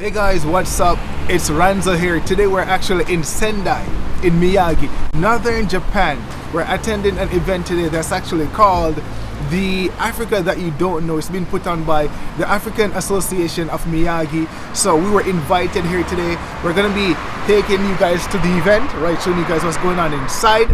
Hey guys, what's up? It's Ranzo here. Today we're actually in Sendai, in Miyagi, northern Japan. We're attending an event today that's actually called the Africa That You Don't Know. It's been put on by the African Association of Miyagi. So we were invited here today. We're gonna be taking you guys to the event, right? Showing you guys what's going on inside.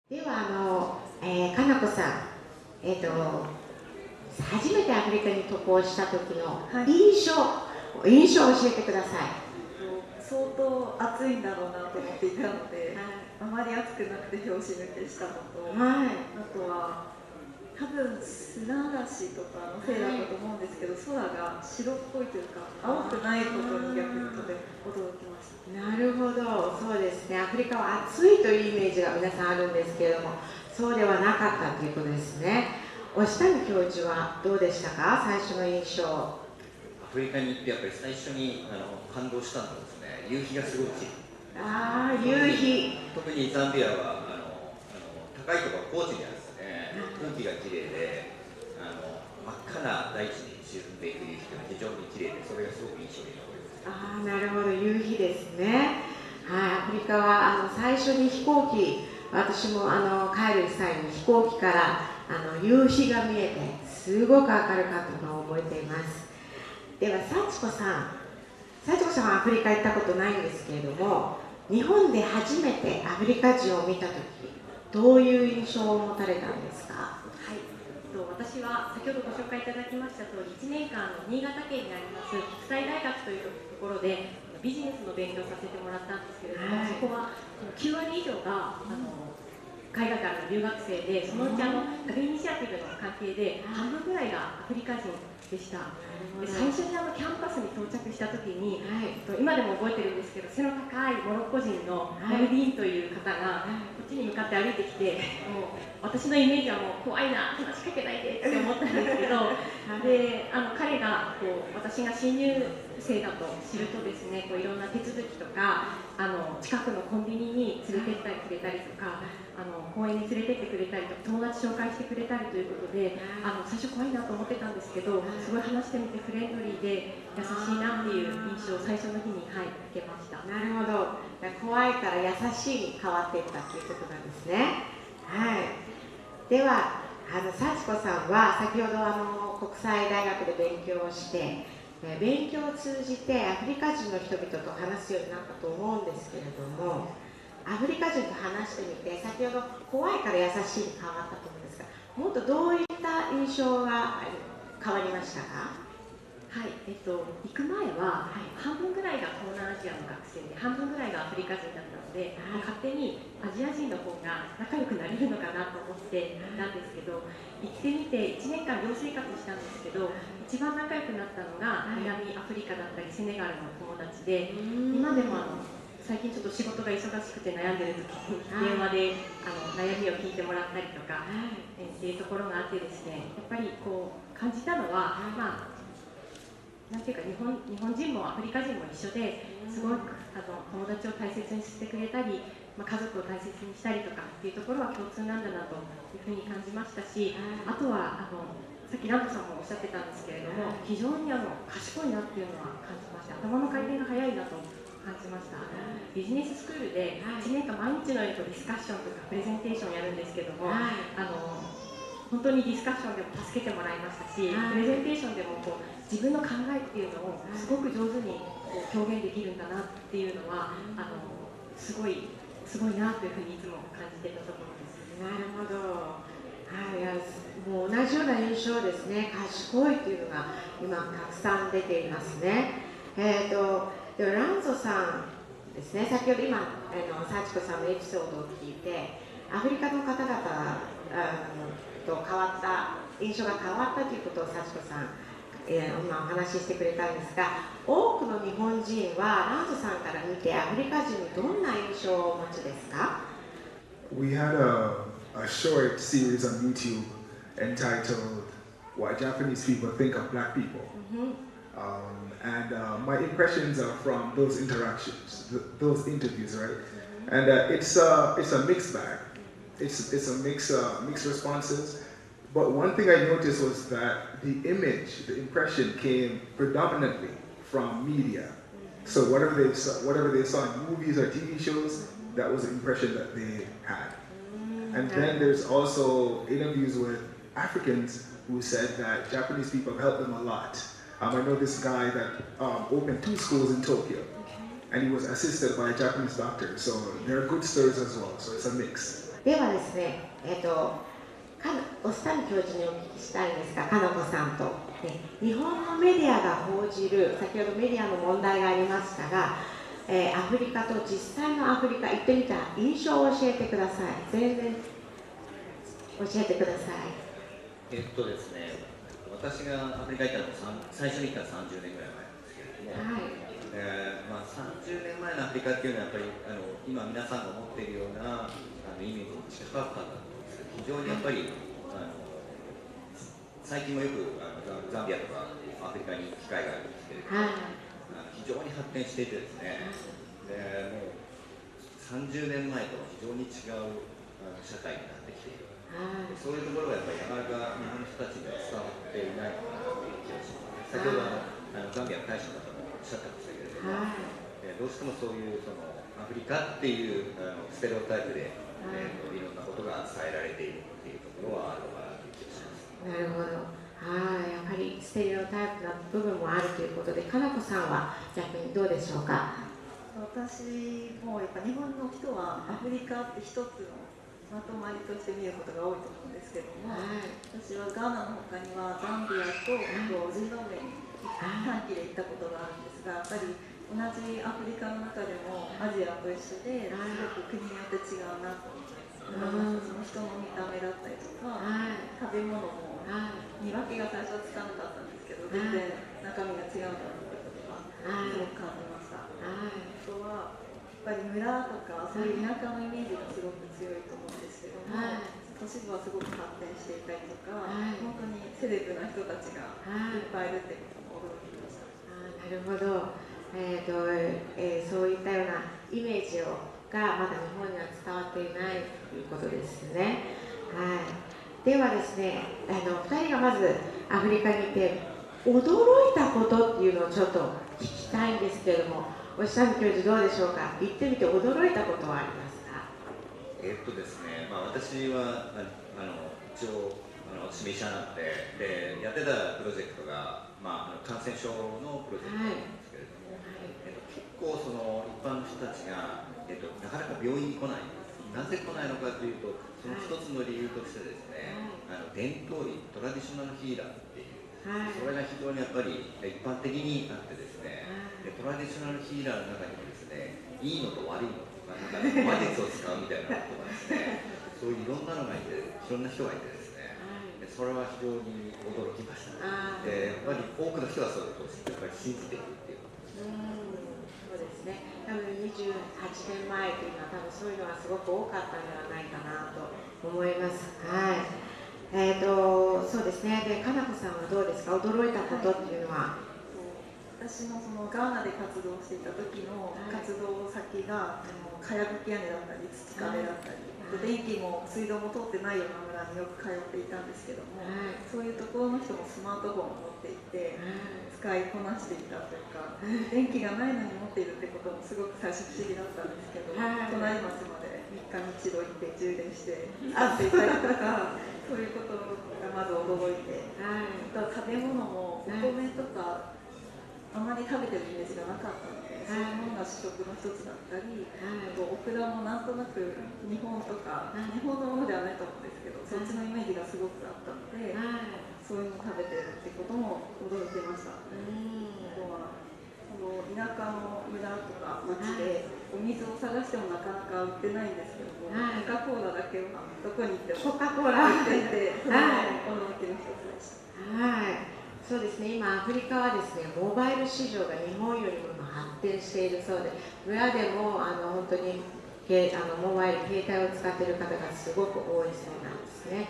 ではかなこさん、初めてアフリカに渡航した時の印象を教えてください。相当暑いんだろうなと思っていたので、あまり暑くなくて拍子抜けしたのと、あとは多分砂嵐とかのせいだったと思うんですけど、空が白っぽいというか青くないことに逆にとて驚きました。なるほど、そうですね。アフリカは暑いというイメージが皆さんあるんですけれども、そうではなかったということですね。押谷教授はどうでしたか、最初の印象。アフリカに行ってやっぱり最初に感動したのはですね、夕日がすごい綺麗。夕日。特にザンビアは高いところ高地にあるんですね。空気が綺麗で真っ赤な大地に沈んでいく夕日が非常に綺麗で、それがすごく印象に残ります。なるほど、夕日ですね。アフリカは最初に飛行機、私も帰る際に飛行機から夕日が見えてすごく明るかったのを覚えています。では幸子さんはアフリカ行ったことないんですけれども、日本で初めてアフリカ人を見たとき、どういう印象を持たれたんですか？私は先ほどご紹介いただきました通り、1年間新潟県にあります国際大学というところでビジネスの勉強をさせてもらったんですけれども、そこは9割以上が海外からの留学生で、そのうちガビイニシアティブの関係で半分ぐらいがアフリカ人でした。で、最初にキャンパスに到着した時に、今でも覚えてるんですけど、背の高いモロッコ人のモルディーンという方がこっちに向かって歩いてきて、もう私のイメージはもう怖いな、話しかけないでって思ったんですけど、で彼が私が新入生だと知るとですね、いろんな手続きとか近くのコンビニに連れてってくれたりとか、公園に連れてってくれたりとか、友達紹介してくれたりということで、最初怖いなと思ってたんですけど、すごい話してみてフレンドリーで優しいなっていう印象を最初の日に、受けました。なるほど、怖いから優しいに変わっていったということなんですね。では幸子さんは先ほど国際大学で勉強をして、勉強を通じてアフリカ人の人々と話すようになったと思うんですけれども、アフリカ人と話してみて、先ほど怖いから優しいに変わったと思うんですが、もっとどういった印象が変わりましたか？行く前は半分ぐらいが東南アジアの学生で、半分ぐらいがアフリカ人だったので、勝手にアジア人の方が仲良くなれるのかなと思っていたんですけど、行ってみて1年間寮生活したんですけど、一番仲良くなったのが南アフリカだったりセネガルの友達で、今でも最近ちょっと仕事が忙しくて悩んでる時に電話で悩みを聞いてもらったりとか、っていうところがあってですね、やっぱり感じたのは、なんていうか日本人もアフリカ人も一緒で、すごく友達を大切にしてくれたり、家族を大切にしたりとかっていうところは共通なんだなというふうに感じましたし、あとはさっきランドさんもおっしゃってたんですけれども、非常に賢いなっていうのは感じました。頭の回転が早いなと感じました。ビジネススクールで1年間毎日のようにディスカッションとかプレゼンテーションをやるんですけども、本当にディスカッションでも助けてもらいましたし、プレゼンテーションでも自分の考えっていうのをすごく上手に表現できるんだなっていうのはすごいなというふうにいつも感じてたところです。なるほど。はい、もう同じような印象ですね。賢いというのが今たくさん出ていますね。ではランゾさんですね。先ほど今幸子さんのエピソードを聞いて、アフリカの方々と変わった印象が変わったということを幸子さん、今お話ししてくれたんですが、多くの日本人はランゾさんから見てアフリカ人にどんな印象をお持ちですか？ We had a short series on YouTube entitled What Japanese People Think of Black People. And my impressions are from those interactions, those interviews, right? And it's a mixed bag. It's a mixed responses. But one thing I noticed was that the impression came predominantly from media. So whatever they saw in movies or TV shows, that was the impression that they had. And then there's also interviews with Africans who said that Japanese people have helped them a lot. I know this guy that opened 2 schools in Tokyo, and he was assisted by a Japanese doctor. So there are good stories as well. So it's a mix. ではですね、オスタニ教授にお聞きしたいんですが、かなこさんと、日本のメディアが報じる、先ほどメディアの問題がありましたが、アフリカと実際のアフリカ行ってみた印象を教えてください。全然教えてください。ですね、私がアフリカ行ったのは最初に行ったのは30年ぐらい前なんですけれども、30年前のアフリカっていうのはやっぱり今皆さんが持っているようなイメージに近かったんだと思うんですけど、非常にやっぱり最近もよくザンビアとかアフリカに行く機会があるんですけれども、非常に発展していてですね、でもう30年前とは非常に違う社会になってきている。そういうところがやっぱりなかなか日本の人たちには伝わっていないかなという気がします。先ほどザンビアの大使の方もおっしゃってましたけれども、どうしてもそういうアフリカっていうステレオタイプで、いろんなことが伝えられているっていうところはあるのかなという気がします。なるほど。やっぱりステレオタイプな部分もあるということで、かなこさんは逆にどうでしょうか？私もやっぱ日本の人はアフリカって一つのまとまりとして見ることが多いと思うんですけども、私はガーナの他にはザンビアとジンバブエに短期で行ったことがあるんですが、やっぱり同じアフリカの中でもアジアと一緒ですごく国によって違うなと思います。その人の見た目だったりとか、食べ物も見分けが最初はつかなかったんですけど、全然中身が違うんだなということがすごく感じました。あとはやっぱり村とかそういう田舎のイメージがすごく強いと思うんですけども、都市部はすごく発展していたりとか、本当にセレブな人たちがいっぱいいるってことも驚きました。なるほど。そういったようなイメージがまだ日本には伝わっていないということですね。ではですね、2人がまずアフリカにいて驚いたことっていうのをちょっと聞きたいんですけれども、押谷教授どうでしょうか？行ってみて驚いたことはありますか？ですね、私は一応私も医者なので、やってたプロジェクトが、感染症のプロジェクトなんですけれども、結構その一般の人たちが、なかなか病院に来ない。なぜ来ないのかというと、その一つの理由としてですね、伝統医、トラディショナルヒーラーっていう、それが非常にやっぱり一般的にあってですね、トラディショナルヒーラーの中にもですね、いいのと悪いのとか、魔術を使うみたいなことがですね、そういういろんなのがいて、いろんな人がいてですね、それは非常に驚きました。やっぱり多くの人がそれをやっぱり信じているっていうことです。そうですね。多分28年前というのは多分そういうのがすごく多かったんではないかなと思います。そうですね。で、かなこさんはどうですか？驚いたことっていうのは？私私のそのガーナで活動していた時の活動先がかやぶき屋根だったり土壁だったり、電気も水道も通ってないような村によく通っていたんですけども、そういうところの人もスマートフォンを持っていて使いこなしていたというか、電気がないのに持っているってこともすごく最初不思議だったんですけど、隣町まで3日に一度行って充電して使っていたりとかそういうことがまず驚いて、あとは食べ物もお米とかあまり食べてるイメージがなかったので、そういうものが主食の一つだったり、あとオクラもなんとなく日本とか、日本のものではないと思うんですけど、そっちのイメージがすごくあったので、そういうのを食べてるってことも驚いてました。あとは田舎の村とか町でお水を探してもなかなか売ってないんですけども、コカ・コーラだけはどこに行ってもコカ・コーラ売っていて、それも驚きの一つでした。そうですね、今アフリカはですね、モバイル市場が日本よりも発展しているそうで、村でも本当にモバイル、携帯を使っている方がすごく多いそうなんですね。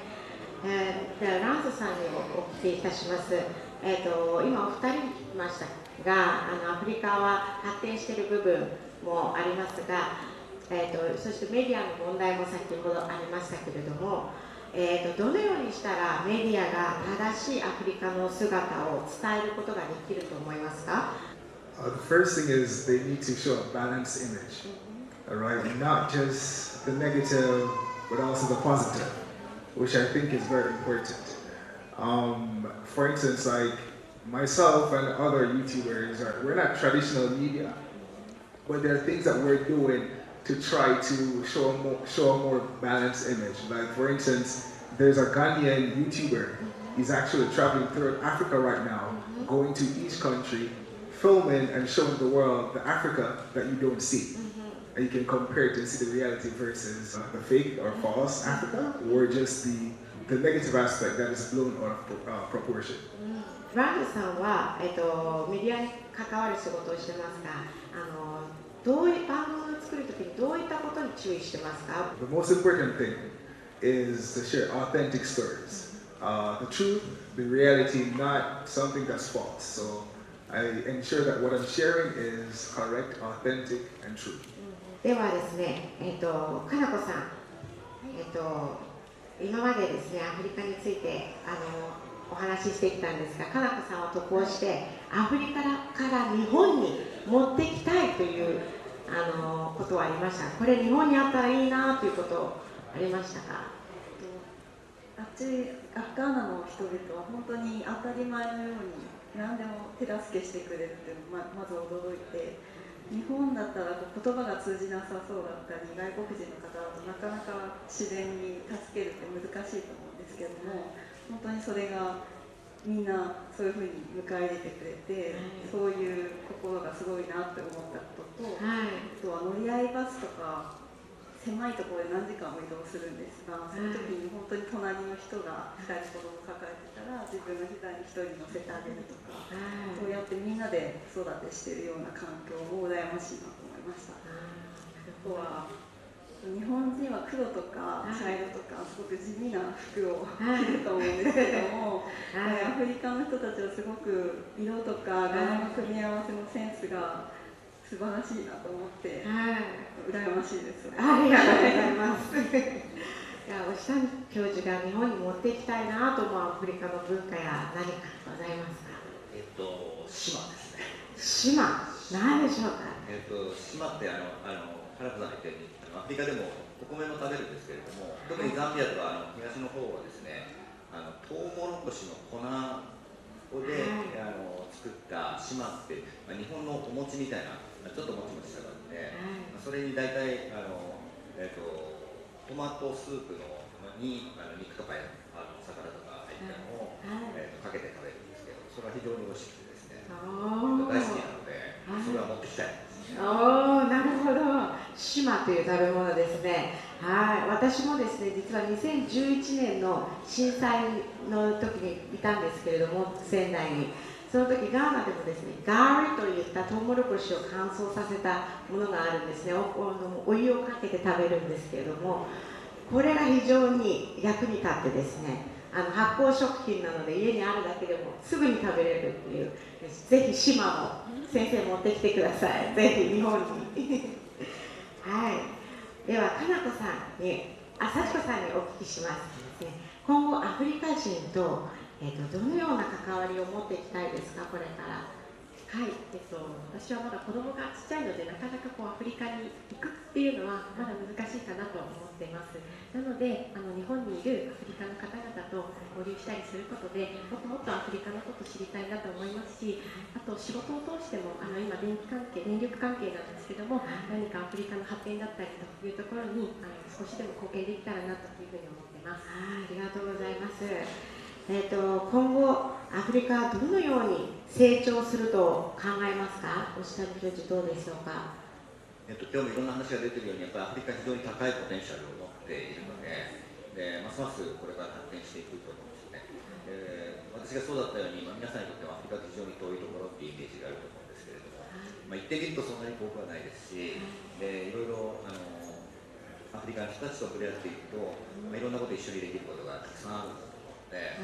ではランスさんにお聞きいたします。今お二人に聞きましたが、アフリカは発展している部分もありますが、そしてメディアの問題も先ほどありましたけれども、どのようにしたらメディアが正しいアフリカの姿を伝えることができると思いますか？ The first thing is they need to show a balanced image, all right? Not just the negative, but also the positive, which I think is very important. For instance, like myself and other YouTubers, we're not traditional media, but there are things that we're doing to try to show a more balanced image. Like for instance, there's a Ghanaian YouTuber. He's actually traveling through Africa right now, going to each country, filming and showing the world the Africa that you don't see. And you can compare it to see the reality versus the fake or false Africa, or just the negative aspect that is blown out of proportion. ランドさんは、メディアに関わる仕事をしてますが、どういう番組を作るときにどういったことに注意してますか？ The most important thing is to share authentic stories. The truth, the reality, not something that's false. So I ensure that what I'm sharing is correct, authentic, and true. ではですね、かなこさん、今までですね、アフリカについてお話ししてきたんですが、かなこさんは渡航してアフリカから日本に持ってきたいということはありました。これ日本にあったらいいなということありましたか？ガーナの人々は本当に当たり前のように何でも手助けしてくれるっていうのをまず驚いて、日本だったら言葉が通じなさそうだったり、外国人の方だとなかなか自然に助けるって難しいと思うんですけども、本当にそれがみんなそういうふうに迎え入れてくれて、そういう心がすごいなって思ったことと、あとは乗り合いバスとか狭いところで何時間も移動するんですが、その時に本当に隣の人が2人子供抱えてたら自分の膝に1人乗せてあげるとか、そうやってみんなで子育てしているような環境も羨ましいなと思いました。あとは日本人は黒とか茶色とかすごく地味な服を着ると思うんですけども、アフリカの人たちはすごく色とか柄の組み合わせのセンスが素晴らしいなと思って、羨ましいです。ありがとうございます。いや、押谷教授が日本に持っていきたいなと思うアフリカの文化や何かございますか？島ですね。島、何でしょうか？島って原子さんが言ったようにアフリカでもお米も食べるんですけれども、特にザンビアとか東の方はですね、トウモロコシの粉で、作った島って、日本のお餅みたいなちょっともちもちした感じで、それに大体トマトスープに肉とか魚とか入ったのを、かけて食べるんですけど、それは非常に美味しくてですね、大好きなので、それは持ってきたいです。なるほど。島という食べ物ですね。私もですね、実は2011年の震災の時にいたんですけれども、仙台に。その時ガーナでもですね、ガーリといったトウモロコシを乾燥させたものがあるんですね。お湯をかけて食べるんですけれども、これが非常に役に立ってですね、発酵食品なので家にあるだけでもすぐに食べれるっていう、ぜひ島も先生持ってきてください。ぜひ日本にはい、ではかなこさんに幸子さんにお聞きします、ね、今後アフリカ人と、どのような関わりを持っていきたいですか、これから。はい、私はまだ子供がちっちゃいので、なかなかアフリカに行くっていうのはまだ難しいかなと思っています。なので、日本にいるアフリカの方々と交流したりすることで、もっともっとアフリカのことを知りたいなと思いますし、あと仕事を通しても、今電力関係なんですけども、何かアフリカの発展だったりというところに少しでも貢献できたらなというふうに思ってます。ありがとうございます。今後アフリカはどのように成長すると考えますか、押谷教授、どうでしょうか。今日もいろんな話が出ているように、やっぱりアフリカは非常に高いポテンシャルを持っているので、ますますこれから発展していくと思うんですよね。私がそうだったように、皆さんにとってもアフリカって非常に遠いところっていうイメージがあると思うんですけれども、行ってみるとそんなに遠くはないですし、いろいろアフリカの人たちと触れ合っていくと、いろんなことを一緒にできることがたくさんあると思うので、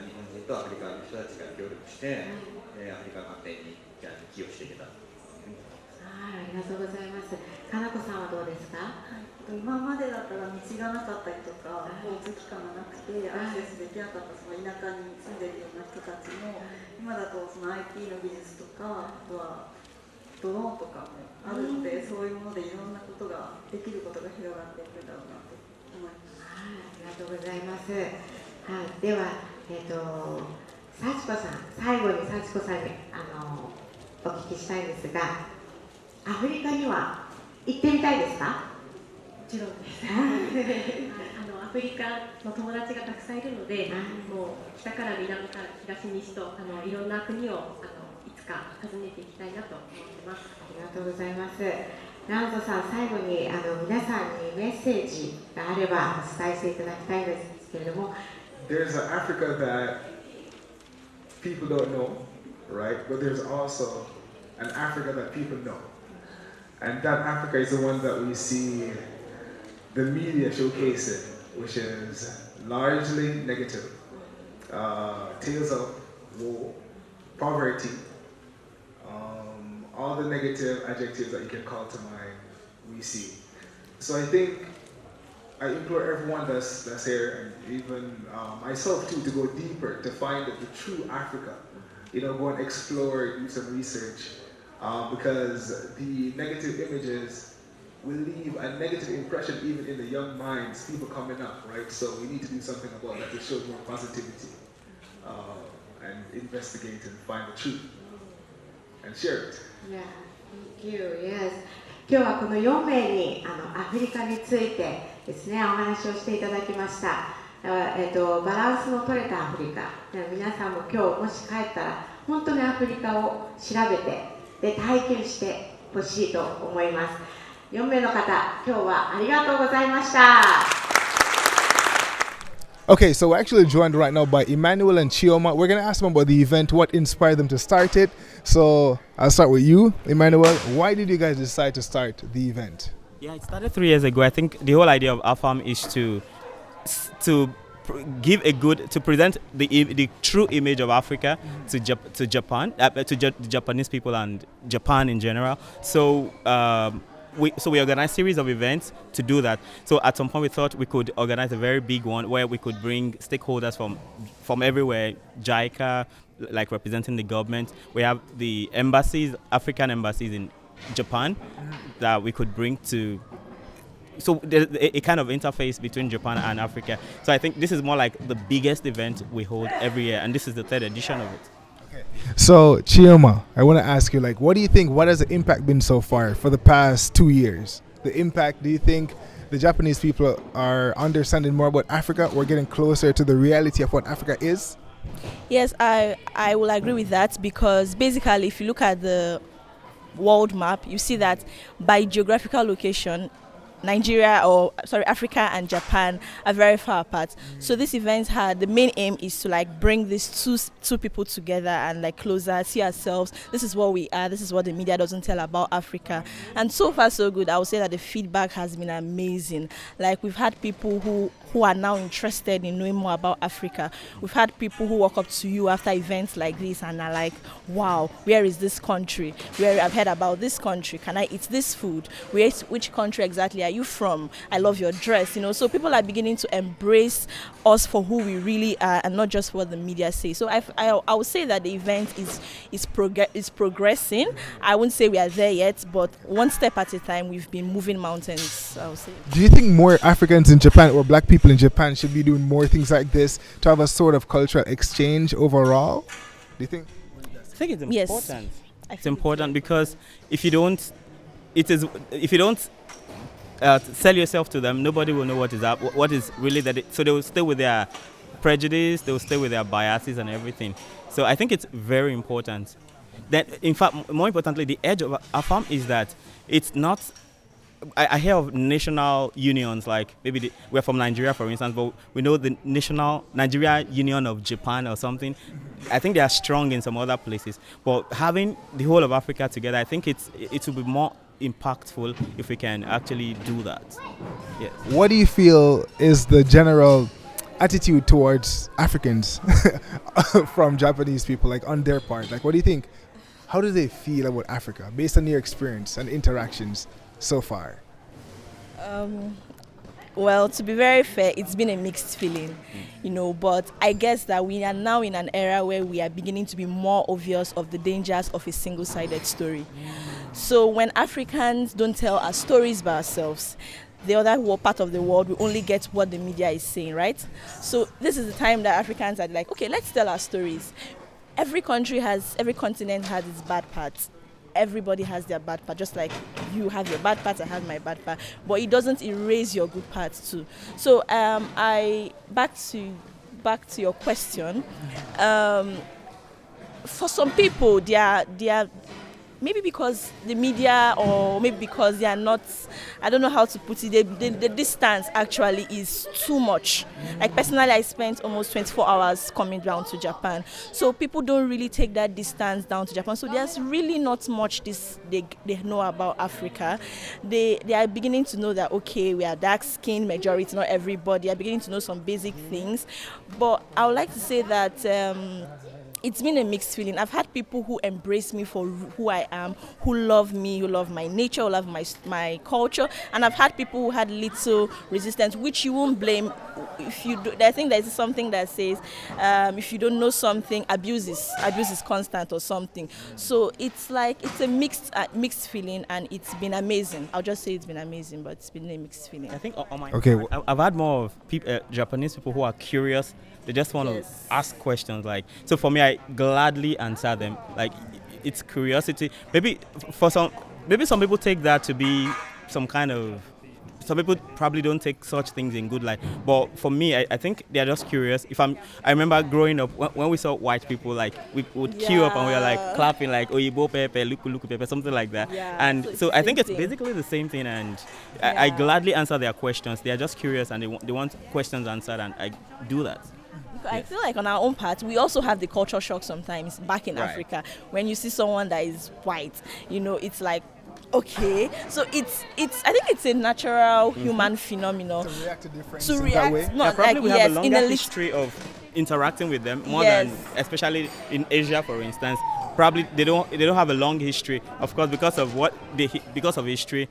日本人とアフリカの人たちが協力して、アフリカの発展に寄与していけたらというふうに思います。ありがとうございます。かなこさんはどうですか。今までだったら道がなかったりとか、交通機関がなくてアクセスできなかったその田舎に住んでるような人たちも、今だとその IT の技術とか、あとはドローンとかもあるので、そういうものでいろんなことができることが広がっていくんだろうなと思います。ありがとうございます。では、幸子さん、最後に幸子さんにお聞きしたいんですが、アフリカには行ってみたいですか。もちろんです。アフリカの友達がたくさんいるので、もう北から南から東西といろんな国をいつか訪ねていきたいなと思ってます。ありがとうございます。ランゾさん、最後に皆さんにメッセージがあればお伝えしていただきたいんですけれども。There's an Africa that people don't know, right? But there's also an Africa that people know. And that Africa is the one that we see the media showcasing, which is largely negative. Tales of war, poverty, all the negative adjectives that you can call to mind, we see. So I think I implore everyone that's here, and even myself too, to go deeper, to find the true Africa. Go and explore, do some research, because the negative images will leave a negative impression even in the young minds, people coming up, right? So we need to do something about that to show more positivity, and investigate and find the truth, and share it. Yeah, thank you. Yes. 今日はこの4名にアフリカについてですね、お話をしていただきました。バランスの取れたアフリカ。皆さんも今日もし帰ったら本当にアフリカを調べてで体験してほしいと思います。4名の方、今日はありがとうございました。Okay, so we're actually joined right now by Emmanuel and Chioma. We're going to ask them about the event, what inspired them to start it. So I'll start with you, Emmanuel. Why did you guys decide to start the event? Yeah, it started 3 years ago. I think the whole idea of AFAM is to present the true image of Africa to Japan, to Japanese people and Japan in general. So we organized a series of events to do that. So at some point we thought we could organize a very big one where we could bring stakeholders from everywhere, JICA, like representing the government. We have the embassies, African embassies in Japan that we could bring to. So there's a kind of interface between Japan and Africa. So I think this is more like the biggest event we hold every year, and this is the 3rd edition of it. So, Chioma, I want to ask you, what do you think, what has the impact been so far for the past 2 years? The impact, do you think the Japanese people are understanding more about Africa? We're getting closer to the reality of what Africa is? Yes, I will agree with that, because basically if you look at the world map, you see that by geographical location, Africa and Japan are very far apart. So this event the main aim is to bring these two people together and closer, see ourselves. This is what we are. This is what the media doesn't tell about Africa. And so far so good. I would say that the feedback has been amazing. We've had people who who are now interested in knowing more about Africa. We've had people who walk up to you after events like this and are like, wow, where is this country? Where I've heard about this country. Can I eat this food? Which country exactly are you from? I love your dress. So people are beginning to embrace us for who we really are and not just what the media say. So I would say that the event is progressing. I wouldn't say we are there yet, but one step at a time, we've been moving mountains, I would say. Do you think more Africans in Japan or black people in Japan should be doing more things like this to have a sort of cultural exchange overall? Do you think? I think it's important. Yes. It's important because if you don't sell yourself to them, nobody will know what is really that. So they will stay with their prejudice, they will stay with their biases and everything. So I think it's very important. That, in fact, more importantly, the edge of AFAM is that it's not. I hear of national unions, like maybe we're from Nigeria, for instance, but we know the Nigeria Union of Japan or something. I think they are strong in some other places, but having the whole of Africa together, I think it will be more impactful if we can actually do that. Yes. What do you feel is the general attitude towards Africans from Japanese people, like on their part? Like, what do you think? How do they feel about Africa based on your experience and interactions so far? Well, to be very fair, it's been a mixed feeling, but I guess that we are now in an era where we are beginning to be more obvious of the dangers of a single-sided story. So when Africans don't tell our stories by ourselves, the other part of the world will only get what the media is saying, right? So this is the time that Africans are like, okay, let's tell our stories. Every continent has its bad parts. Everybody has their bad part, just like you have your bad part, I have my bad part, but it doesn't erase your good parts too. So back to your question. For some people, they are maybe because the media, or maybe because they are not, I don't know how to put it, the distance actually is too much. Like personally, I spent almost 24 hours coming down to Japan. So people don't really take that distance down to Japan. So there's really not much they know about Africa. They are beginning to know that, okay, we are dark-skinned majority, not everybody. They are beginning to know some basic things. But I would like to say that it's been a mixed feeling. I've had people who embrace me for who I am, who love me, who love my nature, who love my culture, and I've had people who had little resistance, which you won't blame. If you do, I think there's something that says if you don't know something, abuse is constant or something. So it's a mixed feeling, and it's been amazing. I'll just say it's been amazing, but it's been a mixed feeling. I think on my I've had more of Japanese people who are curious. They just want to ask questions. So for me, I gladly answer them. It's curiosity. Maybe some people take that to be some kind of. Some people probably don't take such things in good light. But for me, I think they're just curious. I remember growing up when we saw white people, we would queue up and we were clapping Oyibo Pepe, Luku Pepe, something like that. Yeah, and so I think it's basically the same thing. And I gladly answer their questions. They are just curious and they want questions answered, and I do that. I feel like on our own part, we also have the culture shock sometimes back in Africa. When you see someone that is white, it's like, okay. So I think it's a natural human phenomenon. To react to difference in that way? Probably we have a longer history of interacting with them more than, especially in Asia, for instance. Probably they don't have a long history. Of course, because of history,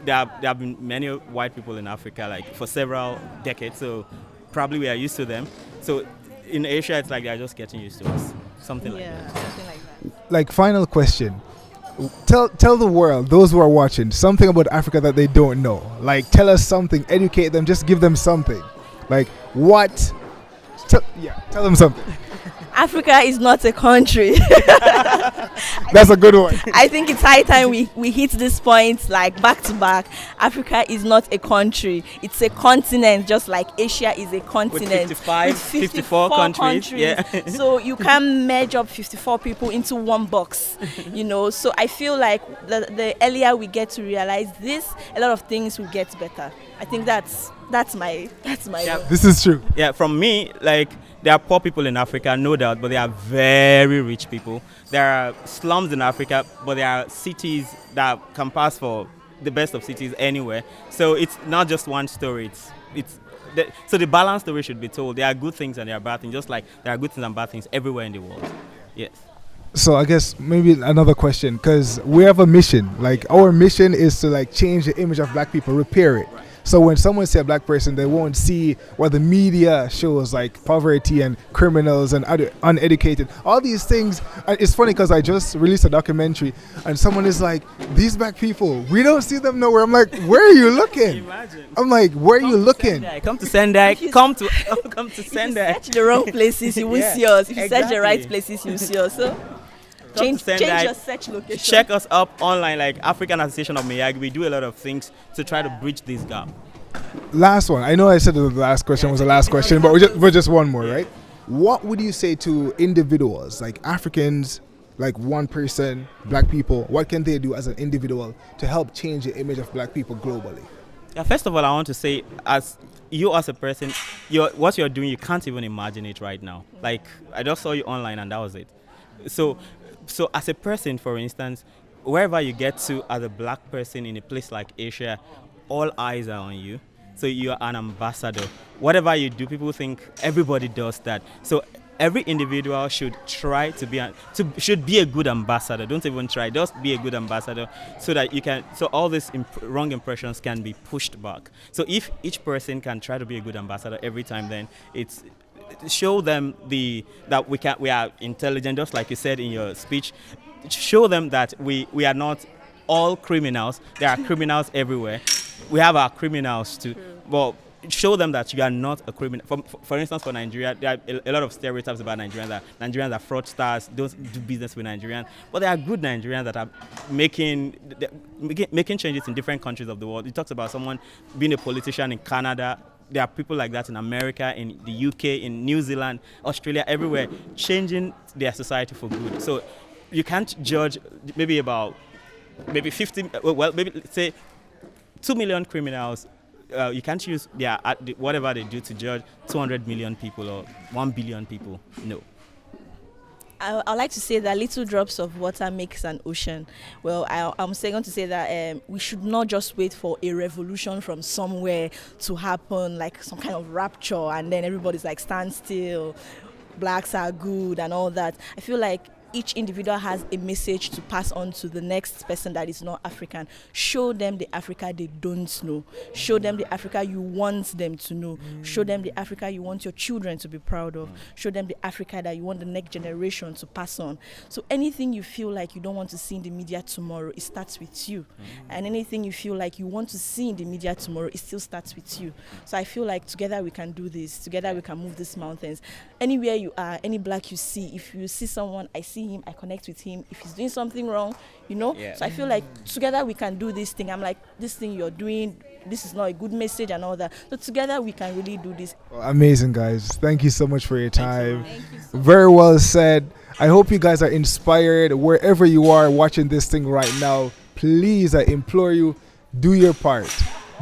there have been many white people in Africa for several decades. So probably we are used to them. So in Asia, it's like they're just getting used to us. Something like that. Final question. Tell the world, those who are watching, something about Africa that they don't know. Tell us something, educate them, just give them something. What? Tell them something. Africa is not a country. That's a good one. I think it's high time we hit this point back to back. Africa is not a country. It's a continent, just like Asia is a continent. With 54 countries. Yeah. So you can't merge up 54 people into one box. So I feel like the earlier we get to realize this, a lot of things will get better. I think that's my This is true. Yeah, from me, there are poor people in Africa, no doubt, but there are very rich people. There are slums in Africa, but there are cities that can pass for the best of cities anywhere. So it's not just one story. It's so the balance story should be told. There are good things and there are bad things, just like there are good things and bad things everywhere in the world. Yes. So I guess maybe another question, because we have a mission. Like our mission is to like change the image of black people, repair it. So when someone see a black person, they won't see what the media shows, like poverty and criminals and other uneducated. All these things. It's funny because I just released a documentary, and someone is like, "These black people, we don't see them nowhere." I'm like, "Where are you looking?" Imagine. I'm like, "Where are you looking?" Come to Sendai. Come to Sendai. Search the wrong places, you won't Yeah, see us. If you search exactly. the right places, you'll see us. So change your search location. Check us up online, like African Association of Miyagi. We do a lot of things to try to bridge this gap. Last one. I know I said the last question was the last question, but we're just one more, right? What would you say to individuals, like Africans, like one person, black people? What can they do as an individual to help change the image of black people globally? Yeah, first of all, I want to say, as a person, what you're doing, you can't even imagine it right now. Like, I just saw you online and that was it. So as a person, for instance, wherever you get to as a black person in a place like Asia, all eyes are on you. So you are an ambassador. Whatever you do, people think everybody does that. So every individual should try should be a good ambassador. Don't even try, just be a good ambassador, so that so all these wrong impressions can be pushed back. So if each person can try to be a good ambassador every time, then it's show them that we are intelligent, just like you said in your speech. Show them that we are not all criminals. There are criminals everywhere. We have our criminals too. Well, show them that you are not a criminal. For instance, for Nigeria, there are a lot of stereotypes about Nigerians. That Nigerians are fraudsters, don't do business with Nigerians. But there are good Nigerians that are making changes in different countries of the world. It talks about someone being a politician in Canada. There are people like that in America, in the UK, in New Zealand, Australia, everywhere, changing their society for good. So you can't judge maybe 50, well, maybe let's say 2 million criminals. You can't use whatever they do to judge 200 million people or 1 billion people. No. I like to say that little drops of water makes an ocean. Well, I'm going to say that we should not just wait for a revolution from somewhere to happen, like some kind of rapture, and then everybody's like, stand still, blacks are good and all that. I feel like each individual has a message to pass on to the next person that is not African. Show them the Africa they don't know. Show them the Africa you want them to know. Show them the Africa you want your children to be proud of. Show them the Africa that you want the next generation to pass on. So anything you feel like you don't want to see in the media tomorrow, it starts with you. And anything you feel like you want to see in the media tomorrow, it still starts with you. So I feel like together we can do this. Together we can move these mountains. Anywhere you are, any black you see, if you see someone, I see him, I connect with him. If he's doing something wrong, Yeah. So I feel like together we can do this thing. I'm like, this thing you're doing, this is not a good message and all that. So together we can really do this. Amazing, guys. Thank you so much for your time. Thank you so Very well said. I hope you guys are inspired wherever you are watching this thing right now. Please, I implore you, do your part.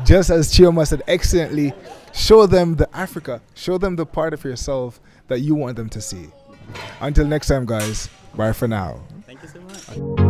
Just as Chioma said excellently, show them the Africa, show them the part of yourself that you want them to see. Until next time, guys, bye for now. Thank you so much.